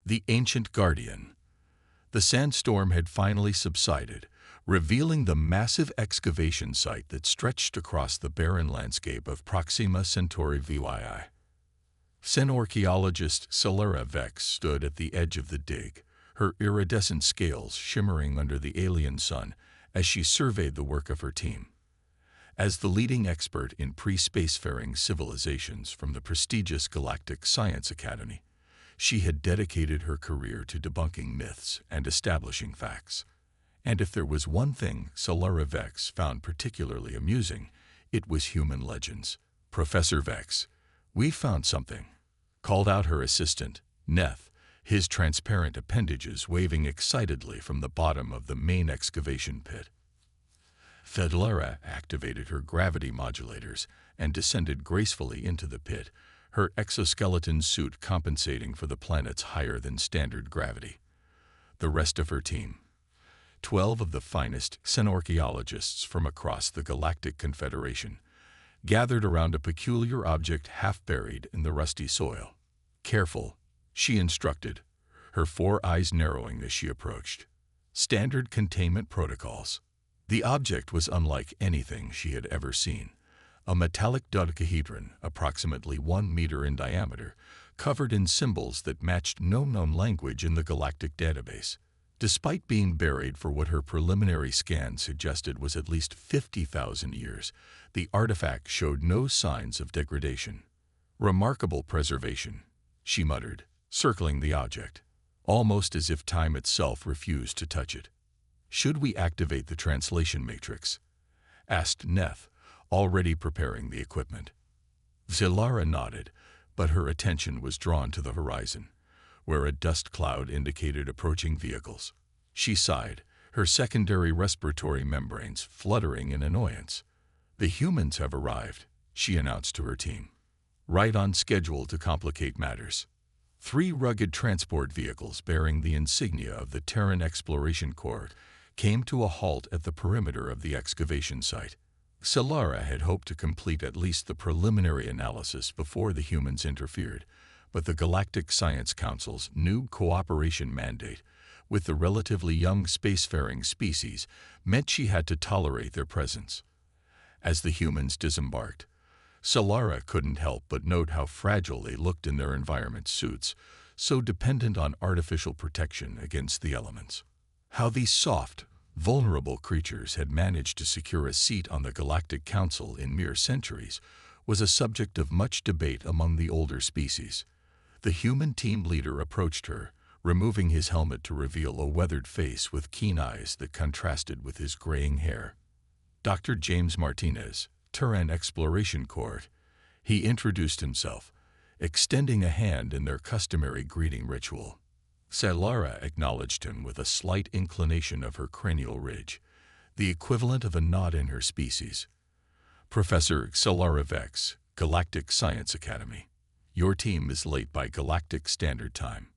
The ancient guardian. The sandstorm had finally subsided, revealing the massive excavation site that stretched across the barren landscape of Proxima Centauri VYI. Archaeologist Celera Vex stood at the edge of the dig, her iridescent scales shimmering under the alien sun as she surveyed the work of her team. As the leading expert in pre-spacefaring civilizations from the prestigious Galactic Science Academy, she had dedicated her career to debunking myths and establishing facts. And if there was one thing Celera Vex found particularly amusing, it was human legends. "Professor Vex, we found something," called out her assistant, Neth, his transparent appendages waving excitedly from the bottom of the main excavation pit. Celera activated her gravity modulators and descended gracefully into the pit, her exoskeleton suit compensating for the planet's higher-than-standard gravity. The rest of her team, 12 of the finest xenorchaeologists from across the Galactic Confederation, gathered around a peculiar object half buried in the rusty soil. "Careful," she instructed, her 4 eyes narrowing as she approached. Standard containment protocols. The object was unlike anything she had ever seen. A metallic dodecahedron, approximately 1 meter in diameter, covered in symbols that matched no known language in the galactic database. Despite being buried for what her preliminary scan suggested was at least 50,000 years, the artifact showed no signs of degradation. "Remarkable preservation," she muttered, circling the object, almost as if time itself refused to touch it. "Should we activate the translation matrix?" asked Neth, already preparing the equipment. Celera nodded, but her attention was drawn to the horizon, where a dust cloud indicated approaching vehicles. She sighed, her secondary respiratory membranes fluttering in annoyance. "The humans have arrived," she announced to her team. "Right on schedule to complicate matters." 3 rugged transport vehicles bearing the insignia of the Terran Exploration Corps came to a halt at the perimeter of the excavation site. Celera had hoped to complete at least the preliminary analysis before the humans interfered, but the Galactic Science Council's new cooperation mandate with the relatively young spacefaring species meant she had to tolerate their presence. As the humans disembarked, Celera couldn't help but note how fragile they looked in their environment suits, so dependent on artificial protection against the elements. How these soft, vulnerable creatures had managed to secure a seat on the Galactic Council in mere centuries was a subject of much debate among the older species. The human team leader approached her, removing his helmet to reveal a weathered face with keen eyes that contrasted with his graying hair. "Dr. James Martinez, Terran Exploration Corps," he introduced himself, extending a hand in their customary greeting ritual. Celera acknowledged him with a slight inclination of her cranial ridge, the equivalent of a nod in her species. "Professor Celera Vex, Galactic Science Academy. Your team is late by Galactic Standard Time."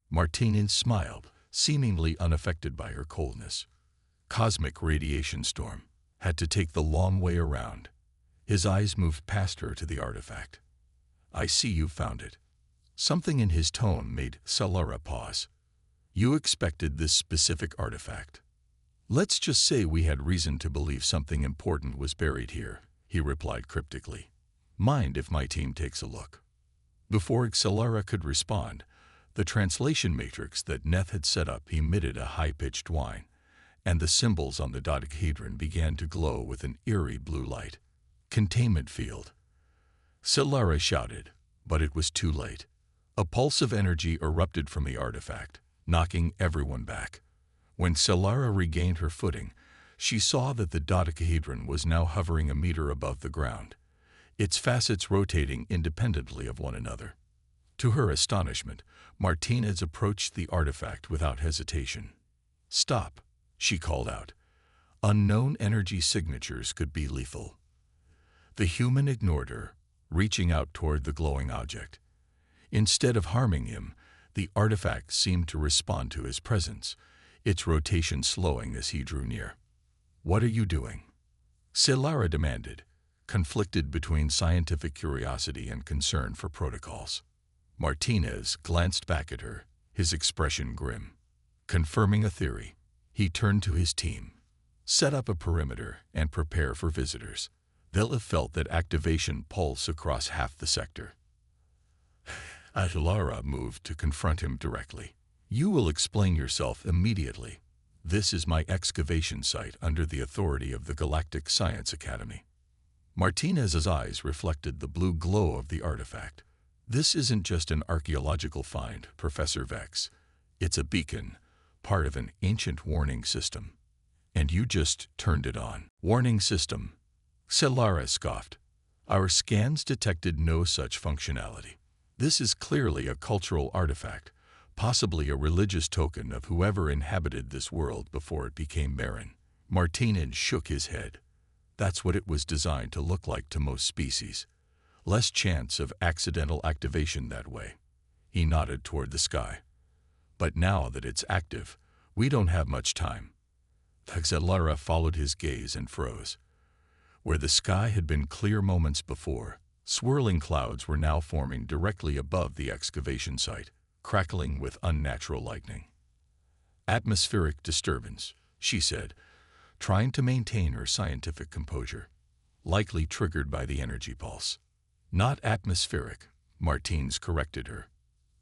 Martinez smiled, seemingly unaffected by her coldness. "Cosmic radiation storm. Had to take the long way around." His eyes moved past her to the artifact. "I see you found it." Something in his tone made Celera pause. "You expected this specific artifact?" "Let's just say we had reason to believe something important was buried here," he replied cryptically. "Mind if my team takes a look?" Before Celera could respond, the translation matrix that Neth had set up emitted a high-pitched whine, and the symbols on the dodecahedron began to glow with an eerie blue light. "Containment field," Celera shouted, but it was too late. A pulse of energy erupted from the artifact, knocking everyone back. When Celera regained her footing, she saw that the dodecahedron was now hovering a meter above the ground, its facets rotating independently of one another. To her astonishment, Martinez approached the artifact without hesitation. "Stop," she called out. Unknown energy signatures could be lethal. The human ignored her, reaching out toward the glowing object. Instead of harming him, the artifact seemed to respond to his presence, its rotation slowing as he drew near. "What are you doing?" Celera demanded, conflicted between scientific curiosity and concern for protocols. Martinez glanced back at her, his expression grim. Confirming a theory, he turned to his team. Set up a perimeter and prepare for visitors. They'll have felt that activation pulse across half the sector. Lara moved to confront him directly. You will explain yourself immediately. This is my excavation site under the authority of the Galactic Science Academy. Martinez's eyes reflected the blue glow of the artifact. This isn't just an archaeological find, Professor Vex. It's a beacon, part of an ancient warning system. And you just turned it on. Warning system. Lara scoffed. Our scans detected no such functionality. This is clearly a cultural artifact, possibly a religious token of whoever inhabited this world before it became barren. Martinez shook his head. That's what it was designed to look like to most species. Less chance of accidental activation that way. He nodded toward the sky. But now that it's active, we don't have much time. Lara followed his gaze and froze. Where the sky had been clear moments before, swirling clouds were now forming directly above the excavation site, crackling with unnatural lightning. Atmospheric disturbance, she said, trying to maintain her scientific composure, likely triggered by the energy pulse. Not atmospheric, Martinez corrected her.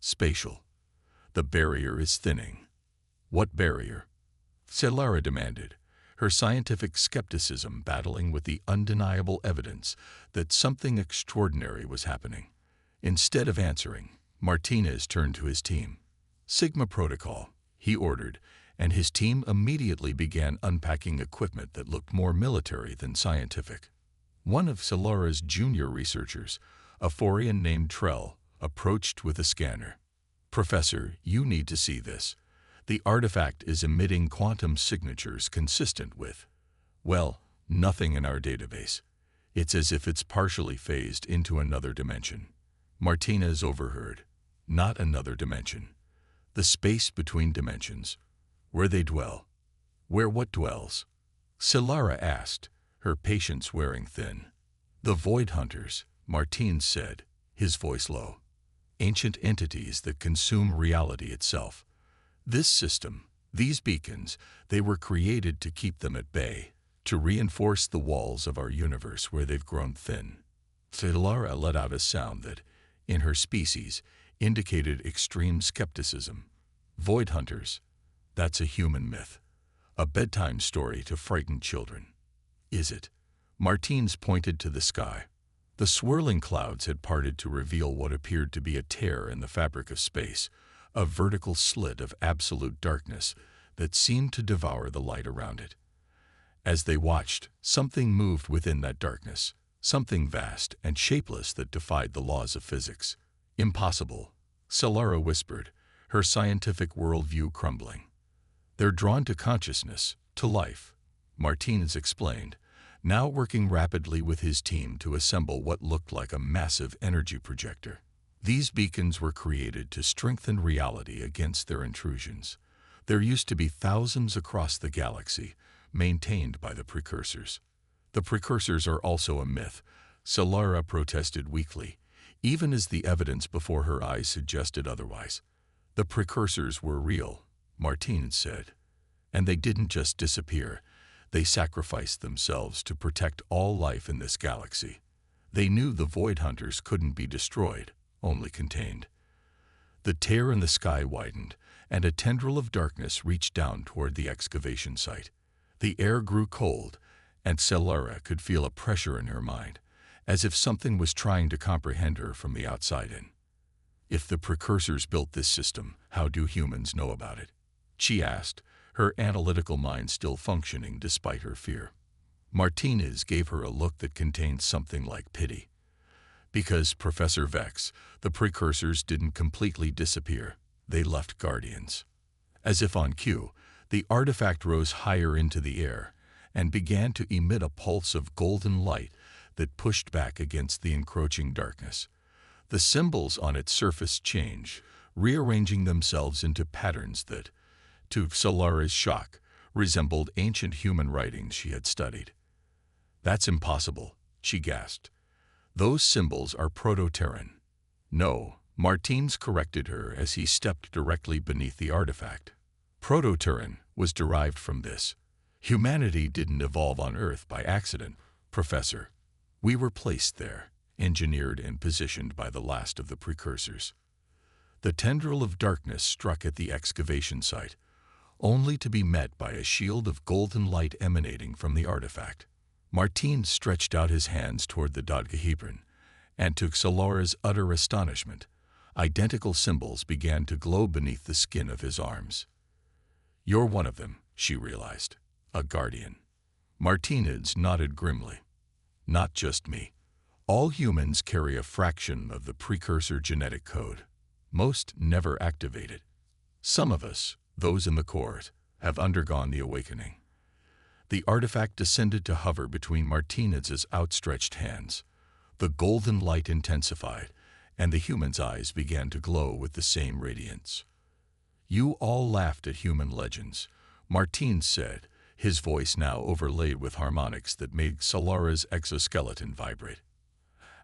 Spatial. The barrier is thinning. What barrier? Lara demanded, her scientific skepticism battling with the undeniable evidence that something extraordinary was happening. Instead of answering, Martinez turned to his team. Sigma Protocol, he ordered, and his team immediately began unpacking equipment that looked more military than scientific. One of Lara's junior researchers, a Forian named Trell, approached with a scanner. Professor, you need to see this. The artifact is emitting quantum signatures consistent with, well, nothing in our database. It's as if it's partially phased into another dimension. Martinez overheard. Not another dimension. The space between dimensions. Where they dwell. Where what dwells? Lara asked, her patience wearing thin. The Void Hunters, Martinez said, his voice low. Ancient entities that consume reality itself. This system, these beacons, they were created to keep them at bay, to reinforce the walls of our universe where they've grown thin. Lara let out a sound that, in her species, indicated extreme skepticism. Void Hunters, that's a human myth. A bedtime story to frighten children. Is it? Martinez pointed to the sky. The swirling clouds had parted to reveal what appeared to be a tear in the fabric of space, a vertical slit of absolute darkness that seemed to devour the light around it. As they watched, something moved within that darkness, something vast and shapeless that defied the laws of physics. Impossible, Lara whispered, her scientific worldview crumbling. They're drawn to consciousness, to life, Martinez explained, now working rapidly with his team to assemble what looked like a massive energy projector. These beacons were created to strengthen reality against their intrusions. There used to be thousands across the galaxy, maintained by the precursors. The precursors are also a myth, Lara protested weakly, even as the evidence before her eyes suggested otherwise. The precursors were real, Martinez said. And they didn't just disappear, they sacrificed themselves to protect all life in this galaxy. They knew the Void Hunters couldn't be destroyed, only contained. The tear in the sky widened, and a tendril of darkness reached down toward the excavation site. The air grew cold, and Lara could feel a pressure in her mind, as if something was trying to comprehend her from the outside in. If the precursors built this system, how do humans know about it? She asked, her analytical mind still functioning despite her fear. Martinez gave her a look that contained something like pity. Because, Professor Vex, the precursors didn't completely disappear. They left guardians. As if on cue, the artifact rose higher into the air and began to emit a pulse of golden light that pushed back against the encroaching darkness. The symbols on its surface changed, rearranging themselves into patterns that, to Lara's shock, resembled ancient human writings she had studied. That's impossible, she gasped. Those symbols are Proto-Terran. No, Martins corrected her as he stepped directly beneath the artifact. Proto-Terran was derived from this. Humanity didn't evolve on Earth by accident, Professor. We were placed there, engineered and positioned by the last of the precursors. The tendril of darkness struck at the excavation site, only to be met by a shield of golden light emanating from the artifact. Martins stretched out his hands toward the dodecahedron, and to Xalara's utter astonishment, identical symbols began to glow beneath the skin of his arms. "You're one of them," she realized. "A guardian." Martinez nodded grimly. "Not just me. All humans carry a fraction of the precursor genetic code. Most never activate it. Some of us, those in the court, have undergone the awakening." The artifact descended to hover between Martinez's outstretched hands. The golden light intensified, and the human's eyes began to glow with the same radiance. "You all laughed at human legends," Martins said, his voice now overlaid with harmonics that made Xalara's exoskeleton vibrate.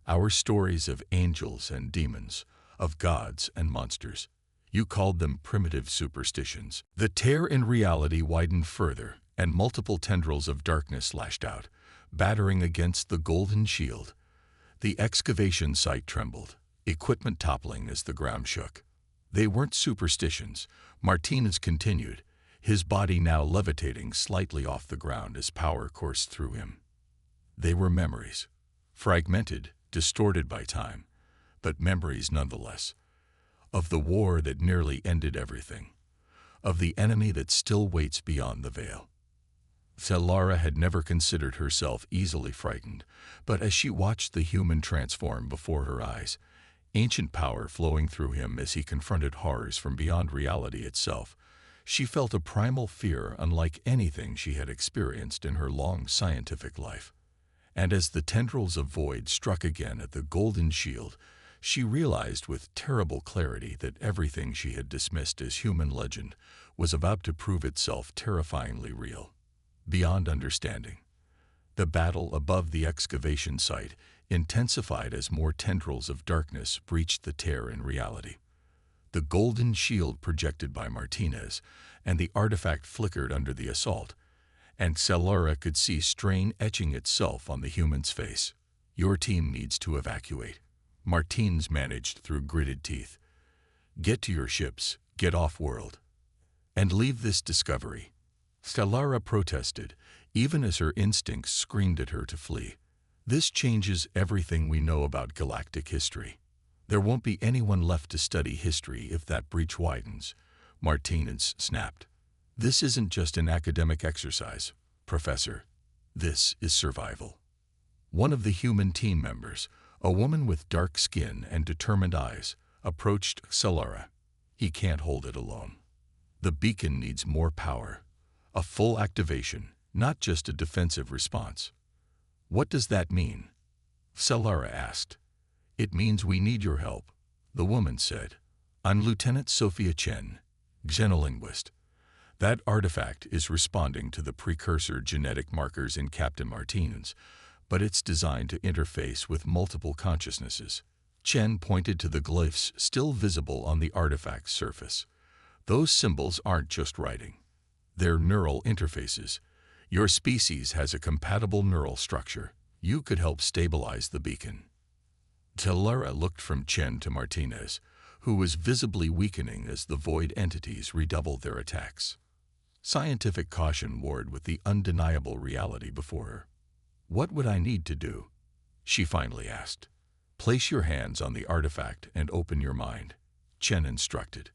"Our stories of angels and demons, of gods and monsters. You called them primitive superstitions." The tear in reality widened further, and multiple tendrils of darkness lashed out, battering against the golden shield. The excavation site trembled, equipment toppling as the ground shook. "They weren't superstitions," Martinez continued, his body now levitating slightly off the ground as power coursed through him. "They were memories, fragmented, distorted by time, but memories nonetheless, of the war that nearly ended everything, of the enemy that still waits beyond the veil." Xalara had never considered herself easily frightened, but as she watched the human transform before her eyes, ancient power flowing through him as he confronted horrors from beyond reality itself, she felt a primal fear unlike anything she had experienced in her long scientific life. And as the tendrils of void struck again at the golden shield, she realized with terrible clarity that everything she had dismissed as human legend was about to prove itself terrifyingly real, beyond understanding. The battle above the excavation site intensified as more tendrils of darkness breached the tear in reality. The golden shield projected by Martinez, and the artifact flickered under the assault, and Xalara could see strain etching itself on the human's face. "Your team needs to evacuate," Martins managed through gritted teeth. "Get to your ships, get off-world, and leave this discovery." Xalara protested, even as her instincts screamed at her to flee. "This changes everything we know about galactic history. There won't be anyone left to study history if that breach widens," Martinez snapped. "This isn't just an academic exercise, Professor. This is survival." One of the human team members, a woman with dark skin and determined eyes, approached Xalara. "He can't hold it alone. The beacon needs more power. A full activation, not just a defensive response." "What does that mean?" Xalara asked. "It means we need your help," the woman said. "I'm Lieutenant Sophia Chen, xenolinguist. That artifact is responding to the precursor genetic markers in Captain Martinez, but it's designed to interface with multiple consciousnesses." Chen pointed to the glyphs still visible on the artifact's surface. "Those symbols aren't just writing. They're neural interfaces. Your species has a compatible neural structure. You could help stabilize the beacon." Xalara looked from Chen to Martinez, who was visibly weakening as the void entities redoubled their attacks. Scientific caution warred with the undeniable reality before her. "What would I need to do?" she finally asked. "Place your hands on the artifact and open your mind," Chen instructed.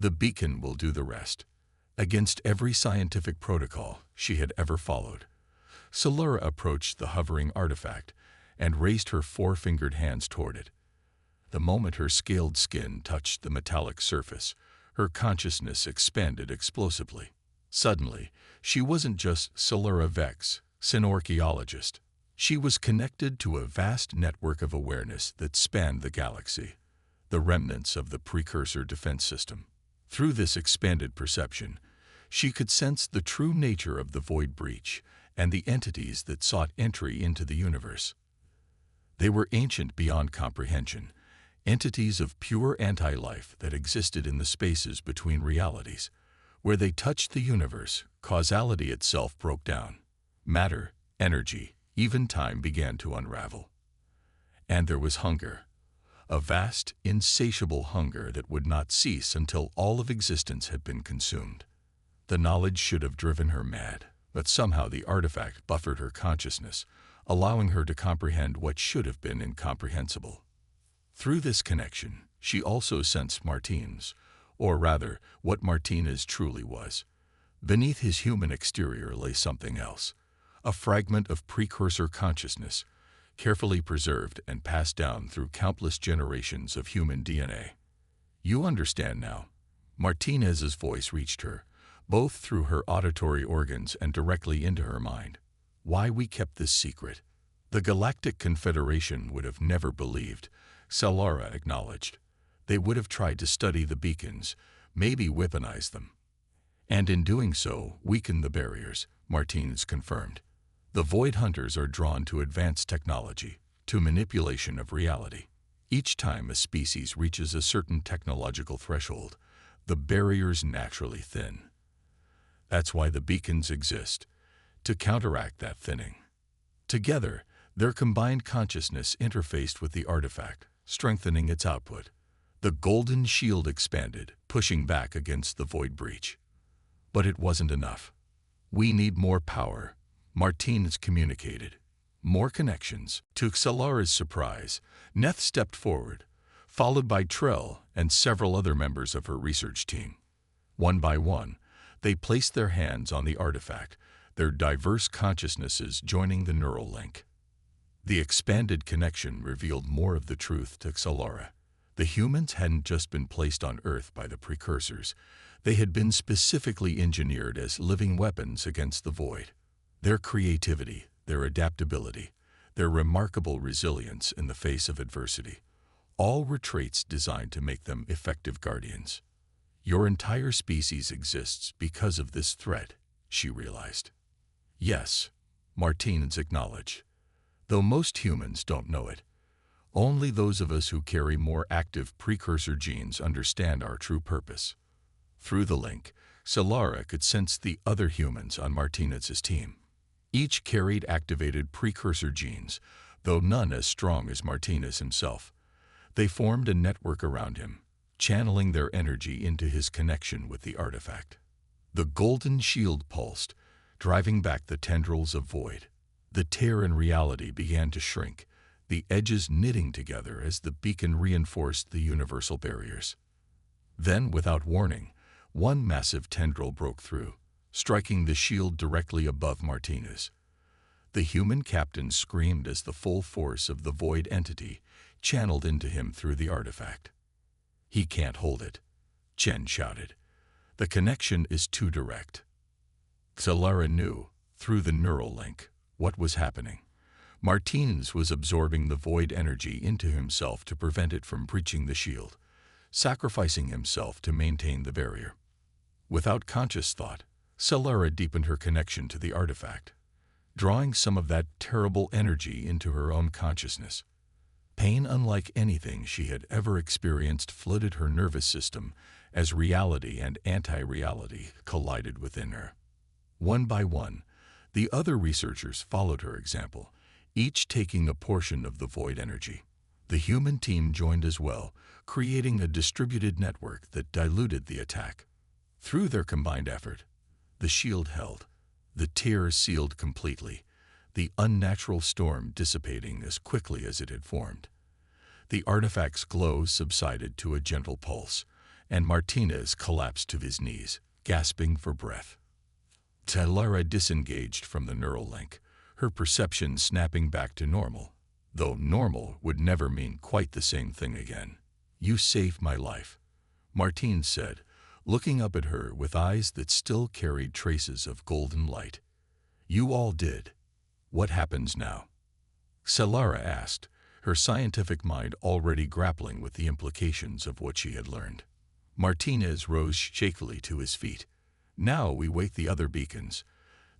"The beacon will do the rest." Against every scientific protocol she had ever followed, Xalara approached the hovering artifact and raised her four-fingered hands toward it. The moment her scaled skin touched the metallic surface, her consciousness expanded explosively. Suddenly, she wasn't just Xalara Vex, synorchaeologist. She was connected to a vast network of awareness that spanned the galaxy, the remnants of the precursor defense system. Through this expanded perception, she could sense the true nature of the void breach and the entities that sought entry into the universe. They were ancient beyond comprehension, entities of pure anti-life that existed in the spaces between realities. Where they touched the universe, causality itself broke down. Matter, energy, even time began to unravel. And there was hunger. A vast, insatiable hunger that would not cease until all of existence had been consumed. The knowledge should have driven her mad, but somehow the artifact buffered her consciousness, allowing her to comprehend what should have been incomprehensible. Through this connection, she also sensed Martinez, or rather, what Martinez truly was. Beneath his human exterior lay something else, a fragment of precursor consciousness, carefully preserved and passed down through countless generations of human DNA. You understand now. Martinez's voice reached her, both through her auditory organs and directly into her mind. Why we kept this secret? The Galactic Confederation would have never believed, Solara acknowledged. They would have tried to study the beacons, maybe weaponize them. And in doing so, weaken the barriers, Martinez confirmed. The Void Hunters are drawn to advanced technology, to manipulation of reality. Each time a species reaches a certain technological threshold, the barriers naturally thin. That's why the beacons exist, to counteract that thinning. Together, their combined consciousness interfaced with the artifact, strengthening its output. The golden shield expanded, pushing back against the void breach. But it wasn't enough. We need more power, Martinez communicated. More connections. To Solara's surprise, Neth stepped forward, followed by Trell and several other members of her research team. One by one, they placed their hands on the artifact, their diverse consciousnesses joining the neural link. The expanded connection revealed more of the truth to Solara. The humans hadn't just been placed on Earth by the precursors. They had been specifically engineered as living weapons against the void. Their creativity, their adaptability, their remarkable resilience in the face of adversity, all were traits designed to make them effective guardians. Your entire species exists because of this threat, she realized. Yes, Martinez acknowledged. Though most humans don't know it. Only those of us who carry more active precursor genes understand our true purpose. Through the link, Solara could sense the other humans on Martinez's team. Each carried activated precursor genes, though none as strong as Martinez himself. They formed a network around him, channeling their energy into his connection with the artifact. The golden shield pulsed, driving back the tendrils of void. The tear in reality began to shrink, the edges knitting together as the beacon reinforced the universal barriers. Then, without warning, one massive tendril broke through, striking the shield directly above Martinez. The human captain screamed as the full force of the void entity channeled into him through the artifact. "He can't hold it," Chen shouted. "The connection is too direct." Solara knew, through the neural link, what was happening. Martinez was absorbing the void energy into himself to prevent it from breaching the shield, sacrificing himself to maintain the barrier. Without conscious thought, Solara deepened her connection to the artifact, drawing some of that terrible energy into her own consciousness. Pain unlike anything she had ever experienced flooded her nervous system as reality and anti-reality collided within her. One by one, the other researchers followed her example, each taking a portion of the void energy. The human team joined as well, creating a distributed network that diluted the attack. Through their combined effort, the shield held, the tear sealed completely, the unnatural storm dissipating as quickly as it had formed. The artifact's glow subsided to a gentle pulse, and Martinez collapsed to his knees, gasping for breath. Solara disengaged from the neural link, her perception snapping back to normal, though normal would never mean quite the same thing again. "You saved my life," Martinez said, looking up at her with eyes that still carried traces of golden light. "You all did. What happens now?" Solara asked, her scientific mind already grappling with the implications of what she had learned. Martinez rose shakily to his feet. "Now we wake the other beacons.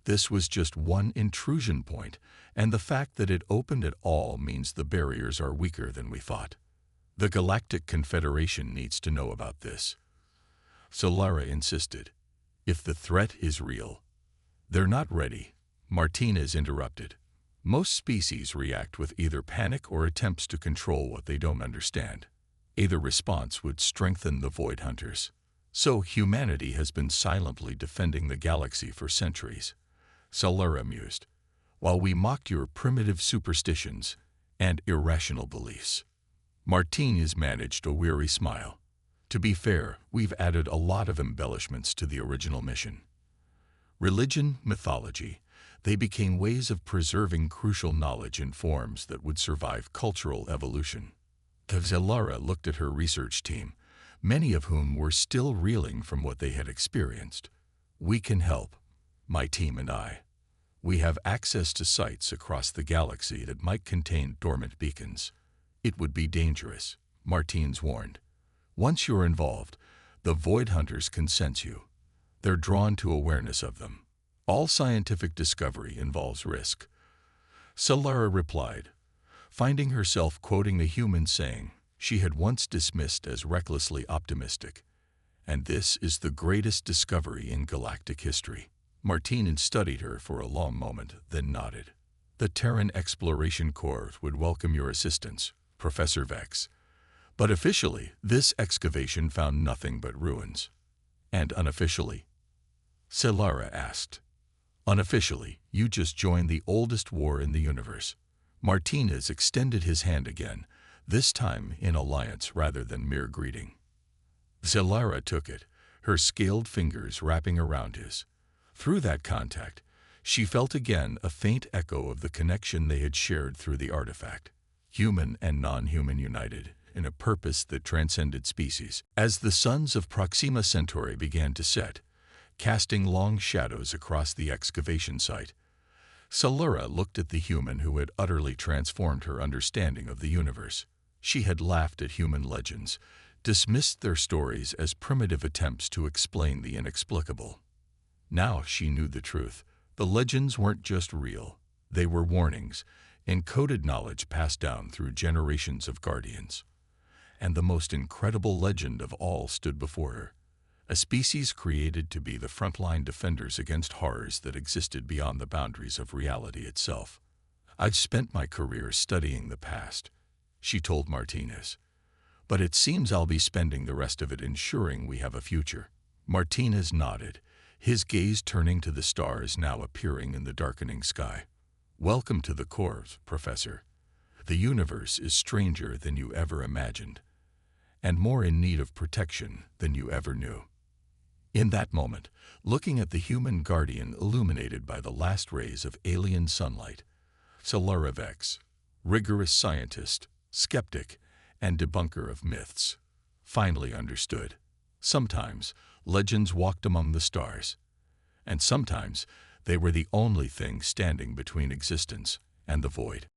This was just one intrusion point, and the fact that it opened at all means the barriers are weaker than we thought. The Galactic Confederation needs to know about this. Solara insisted. If the threat is real. They're not ready, Martinez interrupted. Most species react with either panic or attempts to control what they don't understand. Either response would strengthen the Void Hunters. So humanity has been silently defending the galaxy for centuries. Solara mused, while we mocked your primitive superstitions and irrational beliefs. Martinez managed a weary smile. To be fair, we've added a lot of embellishments to the original mission. Religion, mythology, they became ways of preserving crucial knowledge in forms that would survive cultural evolution. Solara looked at her research team, many of whom were still reeling from what they had experienced. We can help, my team and I. We have access to sites across the galaxy that might contain dormant beacons. It would be dangerous, Martinez warned. Once you're involved, the Void Hunters can sense you. They're drawn to awareness of them. All scientific discovery involves risk. Solara replied, finding herself quoting the human saying she had once dismissed as recklessly optimistic. And this is the greatest discovery in galactic history. Martinez studied her for a long moment, then nodded. The Terran Exploration Corps would welcome your assistance, Professor Vex. But officially, this excavation found nothing but ruins. And unofficially? Solara asked. Unofficially, you just joined the oldest war in the universe. Martinez extended his hand again, this time in alliance rather than mere greeting. Solara took it, her scaled fingers wrapping around his. Through that contact, she felt again a faint echo of the connection they had shared through the artifact. Human and non-human united, in a purpose that transcended species. As the suns of Proxima Centauri began to set, casting long shadows across the excavation site, Solara looked at the human who had utterly transformed her understanding of the universe. She had laughed at human legends, dismissed their stories as primitive attempts to explain the inexplicable. Now she knew the truth. The legends weren't just real. They were warnings, encoded knowledge passed down through generations of guardians. And the most incredible legend of all stood before her. A species created to be the frontline defenders against horrors that existed beyond the boundaries of reality itself. I've spent my career studying the past, she told Martinez. But it seems I'll be spending the rest of it ensuring we have a future. Martinez nodded, his gaze turning to the stars now appearing in the darkening sky. Welcome to the Corps, Professor. The universe is stranger than you ever imagined, and more in need of protection than you ever knew. In that moment, looking at the human guardian illuminated by the last rays of alien sunlight, Solara Vex, rigorous scientist, skeptic, and debunker of myths, finally understood. Sometimes legends walked among the stars, and sometimes they were the only thing standing between existence and the void.